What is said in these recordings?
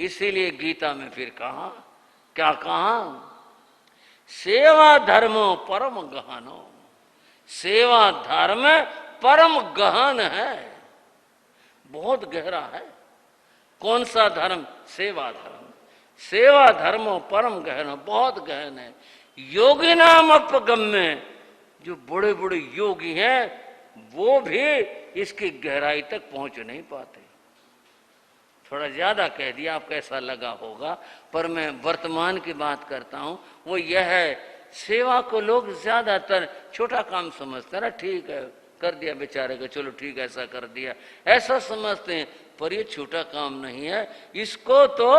इसीलिए गीता में फिर कहा, क्या कहा, सेवा धर्मो परम गहनो। सेवा धर्म परम गहन है, बहुत गहरा है। कौन सा धर्म? सेवा धर्म। सेवा धर्मो परम गहन, बहुत गहन है। योगी नाम अपगम्य, जो बड़े बड़े योगी हैं वो भी इसकी गहराई तक पहुंच नहीं पाते। थोड़ा ज्यादा कह दिया, आपको ऐसा लगा होगा, पर मैं वर्तमान की बात करता हूं। वो यह है, सेवा को लोग ज्यादातर छोटा काम समझते हैं ना, ठीक है कर दिया बेचारे को, चलो ठीक है ऐसा कर दिया, ऐसा समझते हैं। पर ये छोटा काम नहीं है, इसको तो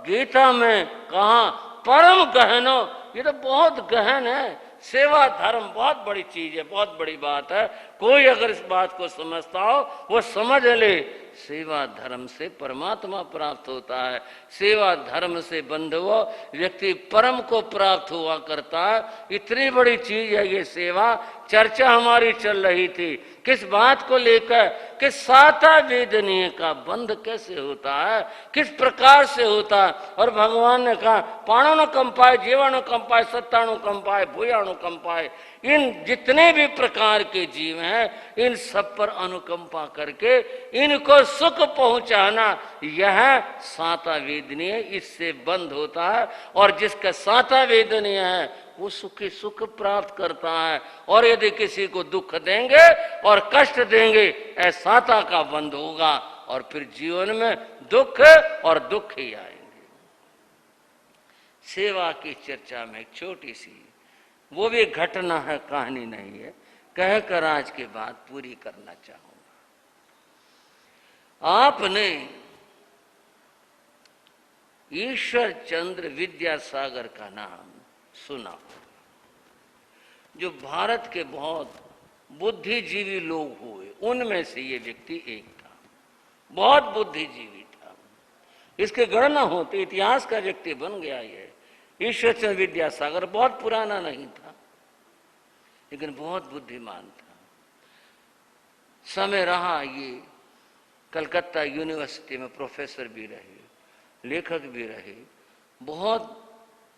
गीता में कहा परम गहनो, ये तो बहुत गहन है। सेवा धर्म बहुत बड़ी चीज है, बहुत बड़ी बात है। कोई अगर इस बात को समझता हो वो समझ ले, सेवा धर्म से परमात्मा प्राप्त होता है। सेवा धर्म से बंधुओं व्यक्ति परम को प्राप्त हुआ करता है। इतनी बड़ी चीज है ये सेवा। चर्चा हमारी चल रही थी किस बात को लेकर कि साता वेदनीय का बंध कैसे होता है, किस प्रकार से होता है। और भगवान ने कहा प्राणानुकंपाय, जीवाणुकंपाय, सत्तानुकंपाय, भूयाणुकंपाय, इन जितने भी प्रकार के जीव हैं इन सब पर अनुकंपा करके इनको सुख पहुंचाना, यह साता वेदनीय, इससे बंध होता है। और जिसका साता वेदनीय है वो सुखी सुख प्राप्त करता है। और यदि किसी को दुख देंगे और कष्ट देंगे, साता का बंध होगा और फिर जीवन में दुख और दुख ही आएंगे। सेवा की चर्चा में एक छोटी सी, वो भी घटना है, कहानी नहीं है, कहकर आज के बाद पूरी करना चाहूंगा। आपने ईश्वर चंद्र विद्यासागर का नाम सुना, जो भारत के बहुत बुद्धिजीवी लोग हुए उनमें से ये व्यक्ति एक था। बहुत बुद्धिजीवी था, इसके गणना होती, इतिहास का व्यक्ति बन गया। ये ईश्वर चंद्र विद्यासागर बहुत पुराना नहीं था, लेकिन बहुत बुद्धिमान था। समय रहा ये कलकत्ता यूनिवर्सिटी में प्रोफेसर भी रहे, लेखक भी रहे, बहुत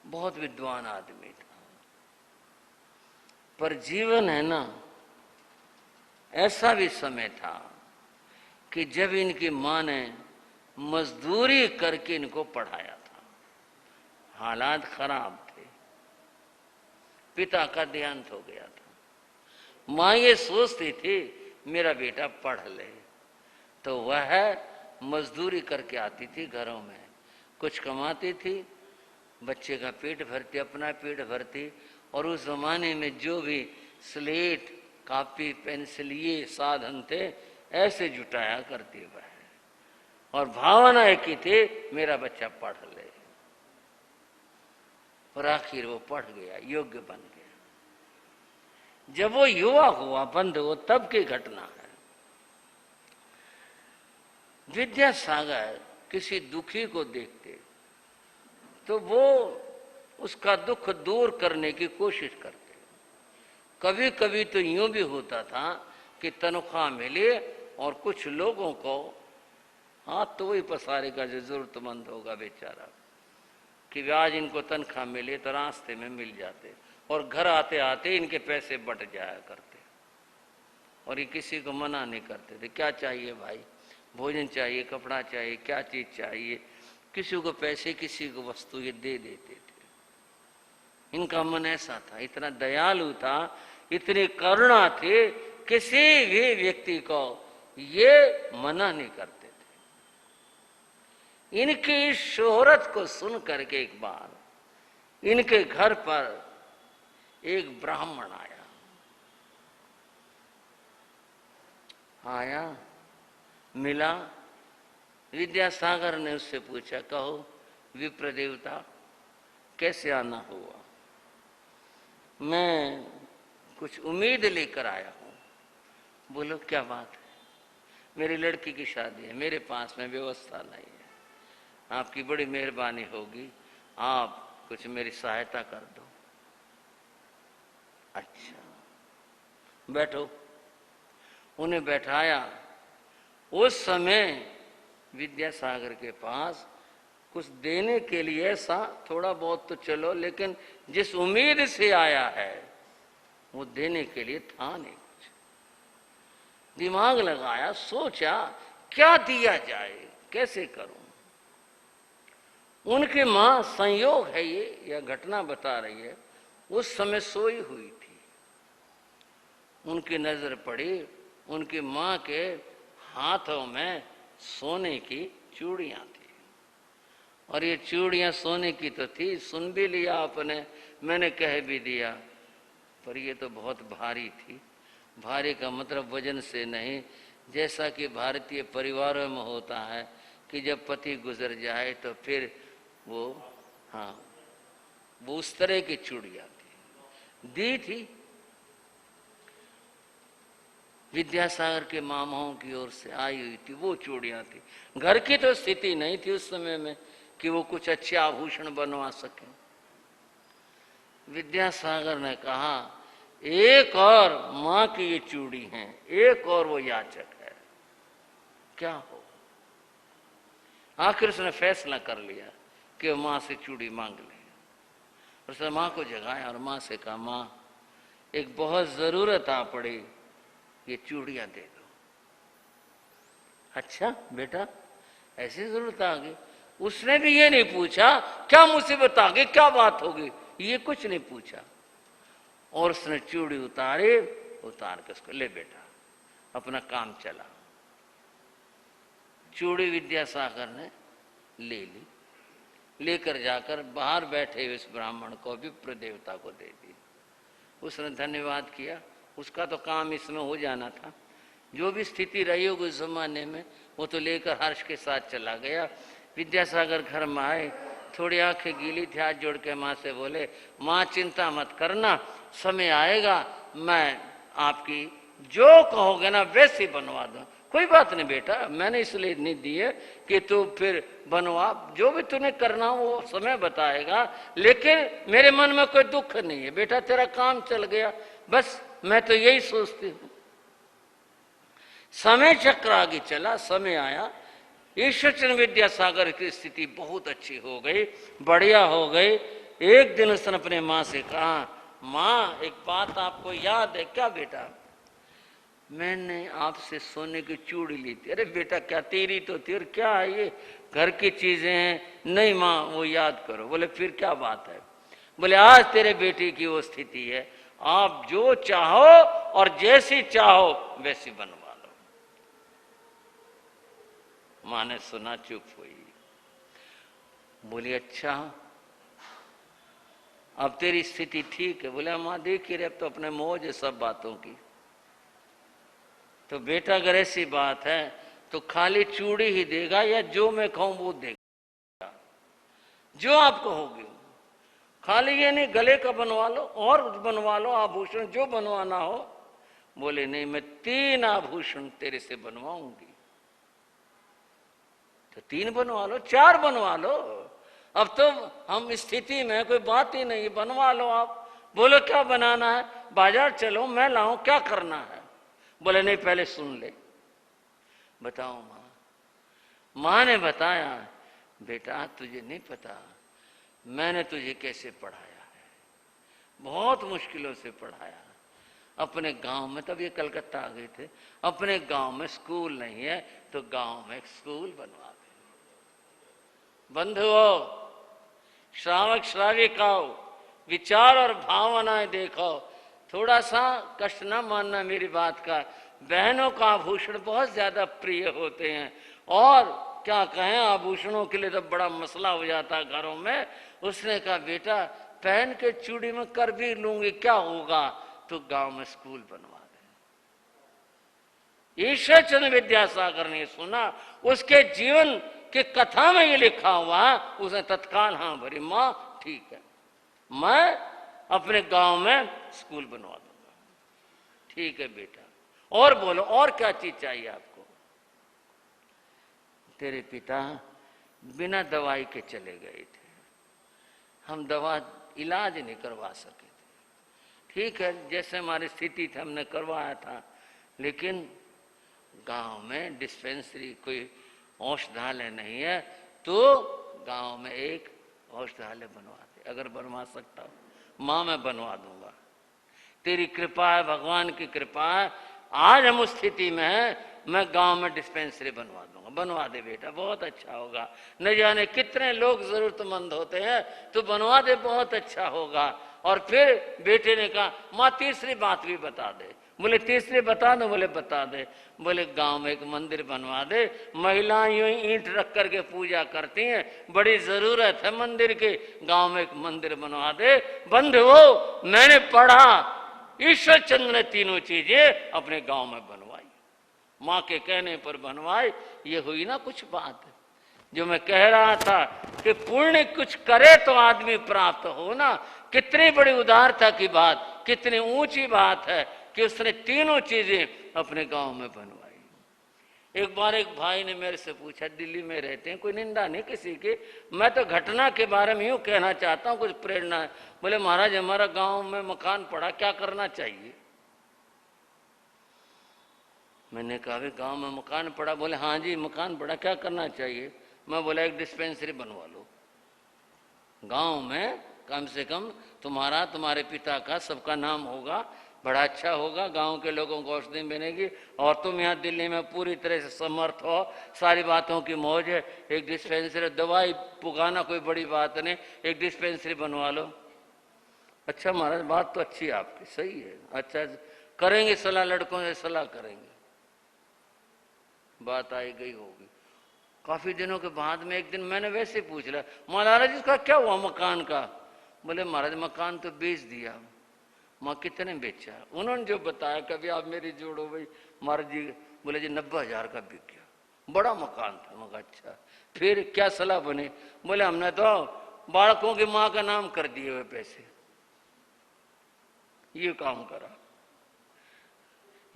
बहुत विद्वान आदमी था। पर जीवन है ना, ऐसा भी समय था कि जब इनकी मां ने मजदूरी करके इनको पढ़ाया था। हालात खराब थे, पिता का देहांत हो गया था। मां ये सोचती थी मेरा बेटा पढ़ ले, तो वह मजदूरी करके आती थी घरों में, कुछ कमाती थी, बच्चे का पेट भरती, अपना पेट भरती। और उस जमाने में जो भी स्लेट, कॉपी, पेंसिल ये साधन थे, ऐसे जुटाया करती वह, और भावना एक ही थी मेरा बच्चा पढ़ ले। और आखिर वो पढ़ गया, योग्य बन गया। जब वो युवा हुआ, बंद हो, तब की घटना है। विद्यासागर किसी दुखी को देखते तो वो उसका दुख दूर करने की कोशिश करते। कभी कभी तो यूं भी होता था कि तनख्वाह मिले और कुछ लोगों को हाथ तो वही पसारेगा जो जरूरतमंद होगा बेचारा, कि आज इनको तनख्वाह मिले तो रास्ते में मिल जाते, और घर आते आते इनके पैसे बट जाया करते। और ये किसी को मना नहीं करते थे, क्या चाहिए भाई, भोजन चाहिए, कपड़ा चाहिए, क्या चीज चाहिए, किसी को पैसे, किसी को वस्तु, ये दे देते थे। इनका मन ऐसा था, इतना दयालु था, इतनी करुणा थी, किसी भी व्यक्ति को ये मना नहीं करते थे। इनकी शोहरत को सुन करके एक बार इनके घर पर एक ब्राह्मण आया, मिला। विद्यासागर ने उससे पूछा, कहो विप्र देवता कैसे आना हुआ? मैं कुछ उम्मीद लेकर आया हूं। बोलो क्या बात है? मेरी लड़की की शादी है, मेरे पास में व्यवस्था नहीं है, आपकी बड़ी मेहरबानी होगी, आप कुछ मेरी सहायता कर दो। अच्छा बैठो। उन्हें बैठाया। उस समय विद्यासागर के पास कुछ देने के लिए ऐसा थोड़ा बहुत तो चलो, लेकिन जिस उम्मीद से आया है वो देने के लिए था नहीं कुछ। दिमाग लगाया, सोचा क्या दिया जाए, कैसे करूं। उनकी मां, संयोग है ये या घटना बता रही है, उस समय सोई हुई थी। उनकी नजर पड़ी, उनकी मां के हाथों में सोने की चूड़ियां थी। और ये चूड़ियां सोने की तो थी, सुन भी लिया आपने, मैंने कह भी दिया, पर ये तो बहुत भारी थी। भारी का मतलब वजन से नहीं, जैसा कि भारतीय परिवारों में होता है कि जब पति गुजर जाए तो फिर वो, हाँ, वो उस तरह की चूड़ियां थी, दी थी। विद्यासागर के मामाओं की ओर से आई हुई थी वो चूड़ियां थी। घर की तो स्थिति नहीं थी उस समय में कि वो कुछ अच्छे आभूषण बनवा सके। विद्यासागर ने कहा, एक और मां की ये चूड़ी है, एक और वो याचक है, क्या हो। आखिर उसने फैसला कर लिया कि वो मां से चूड़ी मांग ले। उसने मां को जगाया और मां से कहा, मां एक बहुत जरूरत आ पड़ी, ये चूड़ियां दे दो। अच्छा बेटा, ऐसी जरूरत आ गई। उसने भी ये नहीं पूछा क्या मुसीबत आ गई, क्या बात होगी, ये कुछ नहीं पूछा। और उसने चूड़ी उतारी, उतार के उसको, ले बेटा अपना काम चला। चूड़ी विद्यासागर ने ले ली, लेकर जाकर बाहर बैठे हुए इस ब्राह्मण को, विप्र देवता को दे दी। उसने धन्यवाद किया, उसका तो काम इसमें हो जाना था। जो भी स्थिति रही होगी उस जमाने में, वो तो लेकर हर्ष के साथ चला गया। विद्यासागर घर में आए, थोड़ी आंखें गीली थी, हाथ जोड़ के माँ से बोले, माँ चिंता मत करना, समय आएगा मैं आपकी जो कहोगे ना वैसे बनवा दूं। कोई बात नहीं बेटा, मैंने इसलिए नहीं दी है कि तू फिर बनवा, जो भी तूने करना वो समय बताएगा, लेकिन मेरे मन में कोई दुख नहीं है बेटा, तेरा काम चल गया, बस मैं तो यही सोचती हूँ। समय चक्र आगे चला, समय आया, ईश्वरचंद्र विद्यासागर की स्थिति बहुत अच्छी हो गई, बढ़िया हो गई। एक दिन उसने अपने माँ से कहा, माँ एक बात आपको याद है क्या बेटा, मैंने आपसे सोने की चूड़ी ली थी। अरे बेटा क्या तेरी तो थी, और क्या है ये घर की चीजें हैं। नहीं माँ वो याद करो। बोले फिर क्या बात है। बोले आज तेरे बेटे की वो स्थिति है, आप जो चाहो और जैसी चाहो वैसी बनवा लो। माँ ने सुना, चुप हुई। बोली अच्छा अब तेरी स्थिति ठीक है। बोले माँ देख ही रहे, अब तो अपने मौज है सब बातों की। तो बेटा अगर ऐसी बात है तो खाली चूड़ी ही देगा या जो मैं कहूं वो देगा, जो आप कहोगे। खाली ये नहीं गले का बनवा लो और बनवा लो आभूषण, जो बनवाना हो। बोले नहीं मैं 3 आभूषण तेरे से बनवाऊंगी। तो 3 बनवा लो, 4 बनवा लो, अब तो हम स्थिति में कोई बात ही नहीं, बनवा लो आप। बोलो क्या बनाना है, बाजार चलो मैं लाऊं, क्या करना है। बोले नहीं पहले सुन ले। बताओ माँ। माँ ने बताया, बेटा तुझे नहीं पता मैंने तुझे कैसे पढ़ाया है, बहुत मुश्किलों से पढ़ाया। अपने गांव में, तब ये कलकत्ता आ गए थे, अपने गांव में स्कूल नहीं है तो गांव में एक स्कूल बनवा दे। बंधुओं, श्रावक श्राविकाओ, विचार और भावनाएं देखो, थोड़ा सा कष्ट ना मानना मेरी बात का। बहनों का आभूषण बहुत ज्यादा प्रिय होते हैं, और क्या कहें आभूषणों के लिए तो बड़ा मसला हो जाता है घरों में। उसने कहा बेटा पहन के चूड़ी में कर भी लूंगी, क्या होगा, तो गांव में स्कूल बनवा दे। ईश्वरचंद्र विद्यासागर ने सुना, उसके जीवन की कथा में ये लिखा हुआ, उसने तत्काल हाँ भरी, माँ ठीक है मैं अपने गांव में स्कूल बनवा दूंगा। ठीक है बेटा, और बोलो और क्या चीज चाहिए आपको। तेरे पिता बिना दवाई के चले गए थे, हम दवा इलाज नहीं करवा सके थे। ठीक है जैसे हमारी स्थिति थी हमने करवाया था, लेकिन गांव में डिस्पेंसरी कोई औषधालय नहीं है, तो गांव में एक औषधालय बनवा दे, अगर बनवा सकता हूं। माँ मैं बनवा दूंगा, तेरी कृपा है, भगवान की कृपा है, आज हम उस स्थिति में हैं, मैं गांव में डिस्पेंसरी बनवा दूंगा। बनवा दे बेटा, बहुत अच्छा होगा। न जाने कितने लोग जरूरतमंद होते हैं, तो बनवा दे, बहुत अच्छा होगा। और फिर बेटे ने कहा माँ तीसरी बात भी बता दे। बोले तीसरी बता दो? बोले बता दे। बोले गांव में एक मंदिर बनवा दे, महिलाएं यूं ही ईंट रख करके पूजा करती हैं, बड़ी जरूरत है मंदिर की, गांव में एक मंदिर बनवा दे। बंधुओं, मैंने पढ़ा ईश्वर चंद्र ने तीनों चीजें अपने गांव में बनवाई, माँ के कहने पर बनवाई। ये हुई ना कुछ बात, जो मैं कह रहा था कि पुण्य कुछ करे तो आदमी प्राप्त हो ना। कितनी बड़ी उदारता की बात, कितनी ऊंची बात है कि उसने तीनों चीजें अपने गांव में बनवाई। एक बार एक भाई ने मेरे से पूछा, दिल्ली में रहते हैं, कोई निंदा नहीं किसी की, मैं तो घटना के बारे में यूं कहना चाहता हूं, कुछ प्रेरणा है। बोले महाराज हमारा गांव में मकान पड़ा, क्या करना चाहिए? मैंने कहा गांव में मकान पड़ा? बोले हाँ जी मकान पड़ा, क्या करना चाहिए? मैं बोला एक डिस्पेंसरी बनवा लो गांव में, कम से कम तुम्हारा, तुम्हारे पिता का, सबका नाम होगा, बड़ा अच्छा होगा, गांव के लोगों को औषधि मिलेगी। और तुम यहाँ दिल्ली में पूरी तरह से समर्थ हो, सारी बातों की मौज है, एक डिस्पेंसरी, दवाई पुगाना कोई बड़ी बात नहीं, एक डिस्पेंसरी बनवा लो। अच्छा महाराज बात तो अच्छी है आपकी, सही है, अच्छा करेंगे सलाह, लड़कों से सलाह करेंगे। बात आई गई होगी। काफी दिनों के बाद में एक दिन मैंने वैसे पूछ लिया, महाराज इसका क्या हुआ मकान का? बोले महाराज मकान तो बेच दिया। माँ कितने बेचा? उन्होंने जो बताया, कभी आप मेरी जोड़ो भाई महाराज जी। बोले जी 90,000 का बिक गया, बड़ा मकान था। मगर अच्छा फिर क्या सलाह बने? बोले हमने तो बालकों की माँ का नाम कर दिए हुए पैसे, ये काम करा।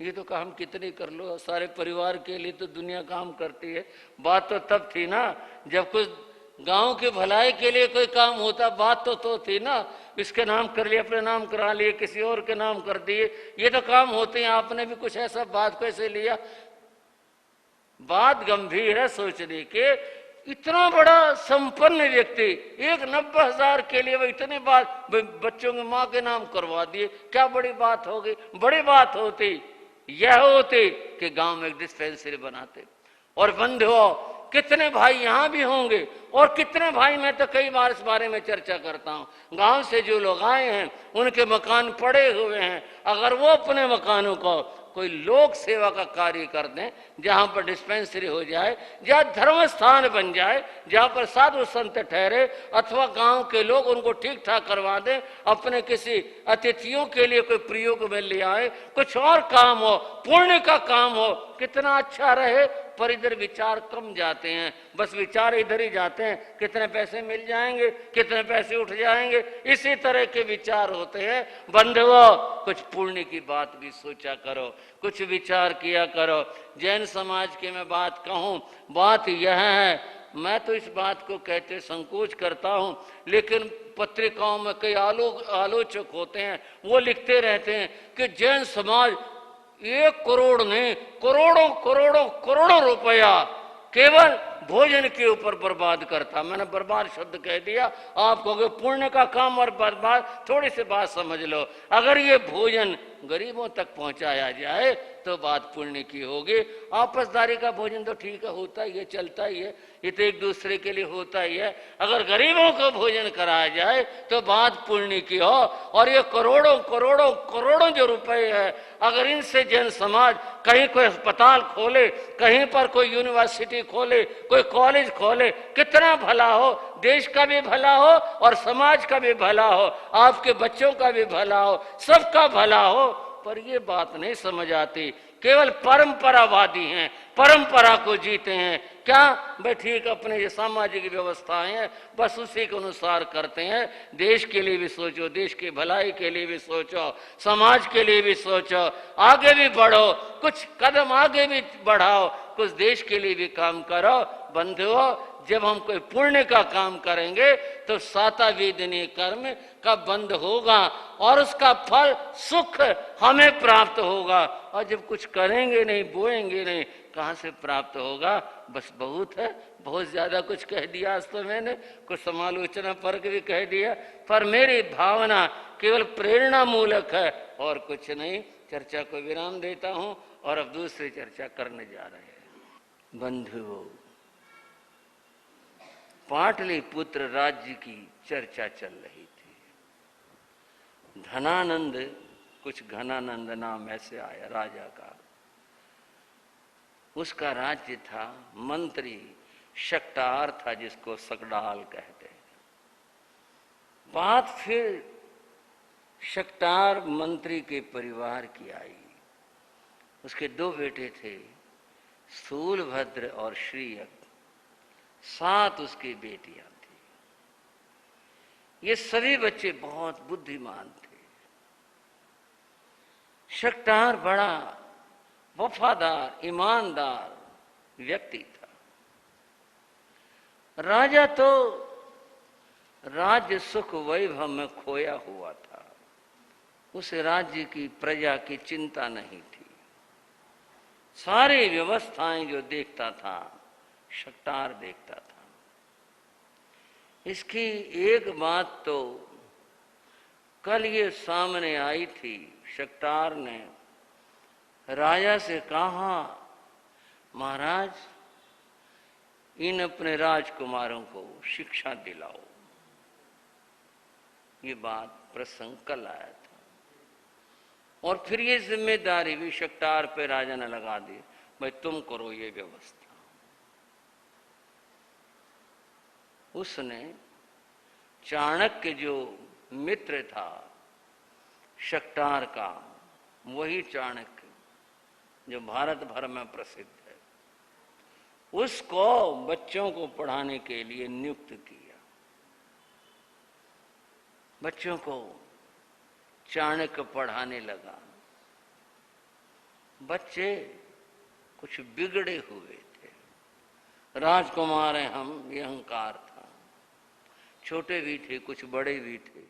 ये तो काम कितनी कर लो, सारे परिवार के लिए तो दुनिया काम करती है। बात तो तब थी ना जब कुछ गांव के भलाई के लिए कोई काम होता, बात तो थी ना, इसके नाम कर लिए, अपने नाम करा लिए, किसी और के नाम कर दिए, ये तो काम होते हैं। आपने भी कुछ ऐसा बात कैसे लिया? बात गंभीर है सोचने के। इतना बड़ा संपन्न व्यक्ति, एक 90,000 के लिए वो इतने बात बच्चों के माँ के नाम करवा दिए, क्या बड़ी बात हो गई? बड़ी बात होती यह होती कि गांव में एक डिस्पेंसरी बनाते। और बंधुओं, कितने भाई यहाँ भी होंगे, और कितने भाई, मैं तो कई बार इस बारे में चर्चा करता हूँ, गांव से जो लोग आए हैं उनके मकान पड़े हुए हैं, अगर वो अपने मकानों को कोई लोक सेवा का कार्य कर दें, जहां पर डिस्पेंसरी हो जाए, जहां धर्म स्थान बन जाए, जहां पर साधु संत ठहरे, अथवा गांव के लोग उनको ठीक ठाक करवा दें, अपने किसी अतिथियों के लिए कोई प्रयोग में ले आए, कुछ और काम हो, पुण्य का काम हो, कितना अच्छा रहे। पर इधर विचार कम जाते हैं, बस विचार इधर ही जाते हैं, कितने पैसे मिल जाएंगे, कितने पैसे उठ जाएंगे, इसी तरह के विचार होते हैं। बंधुओं, कुछ पुण्य की बात भी सोचा करो, कुछ विचार किया करो। जैन समाज की मैं बात कहूँ, बात यह है, मैं तो इस बात को कहते संकोच करता हूँ, लेकिन पत्रिकाओं में कई आलोचक होते हैं, वो लिखते रहते हैं कि जैन समाज 1 करोड़ नहीं, करोड़ों करोड़ों करोड़ों रुपया केवल भोजन के ऊपर बर्बाद करता। मैंने बर्बाद शब्द कह दिया, आप कहोगे पुण्य का काम और बर्बाद, थोड़ी सी बात समझ लो। अगर ये भोजन गरीबों तक पहुंचाया जाए तो बात पुण्य की होगी। आपसदारी का भोजन तो ठीक है, होता ही है, चलता ही है, ये तो एक दूसरे के लिए होता ही है। अगर गरीबों को भोजन कराया जाए तो बात पुण्य की हो। और ये करोड़ों करोड़ों करोड़ों जो रुपए है, अगर इनसे जैन समाज कहीं कोई अस्पताल खोले, कहीं पर कोई यूनिवर्सिटी खोले, कोई कॉलेज खोले, कितना भला हो, देश का भी भला हो और समाज का भी भला हो, आपके बच्चों का भी भला हो, सबका भला हो। पर ये बात नहीं समझ आती, केवल परंपरावादी हैं, परंपरा को जीते हैं। क्या भाई ठीक, अपने ये सामाजिक व्यवस्थाएं हैं, बस उसी के अनुसार करते हैं। देश के लिए भी सोचो, देश की भलाई के लिए भी सोचो, समाज के लिए भी सोचो, आगे भी बढ़ो, कुछ कदम आगे भी बढ़ाओ, कुछ देश के लिए भी काम करो। बंधुओं, जब हम कोई पुण्य का काम करेंगे तो सातावेदनीय कर्म का बंध होगा और उसका फल सुख हमें प्राप्त होगा। और जब कुछ करेंगे नहीं, बोएंगे नहीं, कहाँ से प्राप्त होगा? बस बहुत है, बहुत ज्यादा कुछ कह दिया आज तो मैंने, कुछ समालोचना पर भी कह दिया, पर मेरी भावना केवल प्रेरणा मूलक है और कुछ नहीं। चर्चा को विराम देता हूं और अब दूसरी चर्चा करने जा रहे हैं। बंधुओं, पाटलिपुत्र राज्य की चर्चा चल रही थी। धनानंद, कुछ घनानंद नाम ऐसे आया राजा का, उसका राज्य था। मंत्री शकटार था, जिसको सकडाल कहते हैं। बात फिर शकटार मंत्री के परिवार की आई। उसके 2 बेटे थे, स्थूलभद्र और श्रीयक। 7 उसकी बेटियां थी। ये सभी बच्चे बहुत बुद्धिमान थे। शकटार बड़ा वफादार, ईमानदार व्यक्ति था। राजा तो राज्य सुख वैभव में खोया हुआ था। उस राज्य की प्रजा की चिंता नहीं थी। सारी व्यवस्थाएं जो देखता था, शकटार देखता था। इसकी एक बात तो कल ये सामने आई थी। शकटार ने राजा से कहा, महाराज, इन अपने राजकुमारों को शिक्षा दिलाओ। ये बात प्रसंग कल आया था। और फिर ये जिम्मेदारी भी शकटार पे राजा ने लगा दी, भाई तुम करो ये व्यवस्था। उसने चाणक्य जो मित्र था शकटार का, वही चाणक्य जो भारत भर में प्रसिद्ध है, उसको बच्चों को पढ़ाने के लिए नियुक्त किया। बच्चों को चाणक्य पढ़ाने लगा। बच्चे कुछ बिगड़े हुए थे। राजकुमार हैं हम, ये अहंकार था। छोटे भी थे, कुछ बड़े भी थे।